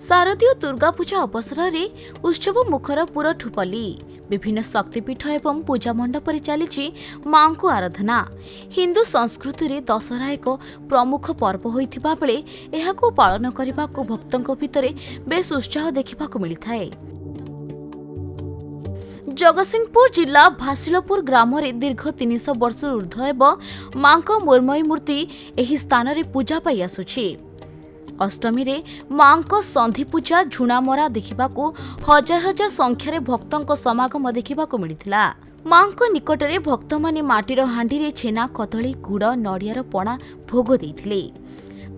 शारदीय दुर्गा पूजा अवसर में उत्सव मुखर पुर ठुपली विभिन्न शक्तिपीठ एवं पूजा मंडप चली मां को आराधना। हिंदू संस्कृति रे दशहरा एक प्रमुख पर्व होइथिबा बेले एहाको पालन करने को भक्तों भितर बेस उत्साह देखा मिलता है। जगतसिंहपुर जिला भासिलपुर ग्राम रे दीर्घ 300 वर्ष ऊर्ध्व एवं मां को मृण्मयी मूर्ति एही स्थान रे पूजा पाई आसुछि। अष्टमी रे मां को संधि पूजा झुणामरा देखा हजार हजार संख्यार भक्तों समागम देखा मिलता। मां को निकट में भक्त माने माटीर हांडी रे छेना कदली गुड़ नड़ियार पणा भोग देइथिले।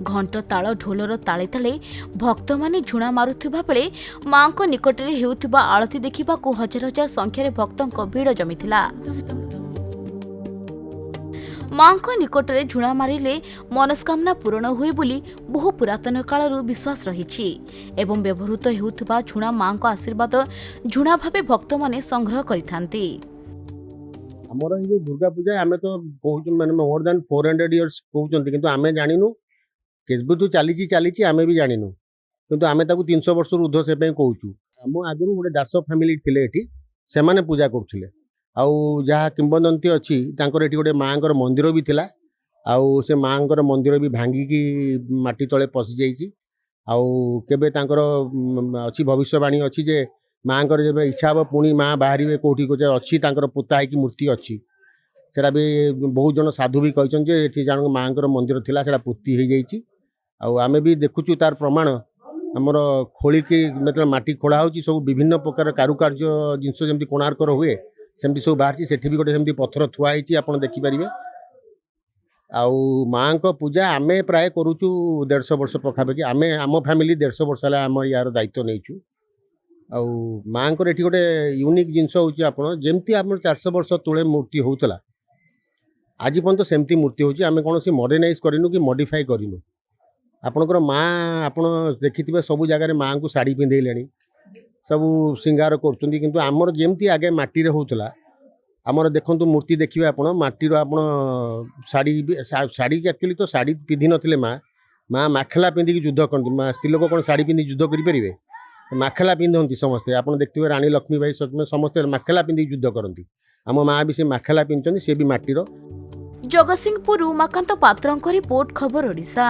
घंट ताल ढोलर ताले ताले भक्त माने झुणा मारुथिबा बेले मां को निकट में हेउथिबा आळती देखा हजार हजार संख्यार भक्तों भीड़ जमिथिला। मां को निकट में झुणा मारिले मनस्कामना पूरण हुए बोली बहु पुरातन कालरू विश्वास रही एवं व्यवहृत हेउथिबा झुणा मां को आशीर्वाद झुणा भावे भक्त माने संग्रह करिथांती। हमर ये दुर्गा पूजा आमे तो कहू माने मोर देन 400 इयर्स कहउचंती किंतु आमे जानिनु केबुतु चालीची आमे भी जानिनु किंतु आमे ताकू 300 वर्ष ऊर्ध्व से पे कहूचु। हम आगु गोटे दास फैमिली थिले एठी से माने पूजा करथुले आउ जहाँ किंबदंती अच्छी तांकर एठी गोटे मांकर मंदिर भी थिला आउ से मांकर मंदिर भी भांगिकी माटी तले पसि जाइछि आउ केबे तांकर अच्छी भविष्यवाणी अच्छी जे मांकर जब इच्छा हम पुणी माँ बाहर कौटी को अच्छी पोता है मूर्ति अच्छी सेटा भी बहुत जन साधु भी कहते जे ये जन मांकर मंदिर थिला सेटा पोती हो जाइछि आउ आमे भी देखुचु तार प्रमाण आमर खोलिकी मतलब माटी खोड़ा होची सब विभिन्न प्रकार कारुकार्य जिनस जमती कोणार्कर हुए सेमती सब बाहर सेठी भी गोटे सेमती पत्थर थुआ होईची आपण देखि परिबे। आउ मां को पूजा आमे प्राय करूचु 150 वर्ष पखापाखि आमे आम फैमिली 150 वर्ष है आम यार दायित्व नहींचु। आउ मां को एठी गोटे यूनिक जिनस होची आपण जेमती आम 400 वर्ष तले मूर्ति होउतला आज पर्यंत सेमती मूर्ति होची आमे कोनोसी मॉडर्नाइज करिनु कि मॉडिफाई करिनु। आपणकर मां आपण देखिथिबे सब जगह मां को साड़ी पिंधेलेनी सब श्रृंगार करछुंती किंतु आमर जेमती आगे माटी रे होउतला आमर देखंतु मूर्ति देखिबे आपण माटी रो आपण साड़ी के एक्चुअली तो साड़ी पिंधि नथिले मां माखला पिंधि की युद्ध करती मां स्त्री लोक कोन साड़ी पिंधि युद्ध करि परिबे माखला पिंधंती समस्ते आपण देखिबे रानी लक्ष्मीबाई समस्ते माखला पिंधि युद्ध करती आम मां भी से माखला पिंधछंती से भी माटी रो। जगतसिंहपुर उमाकांत पात्रଙ୍କ रिपोर्ट खबर ओडिशा।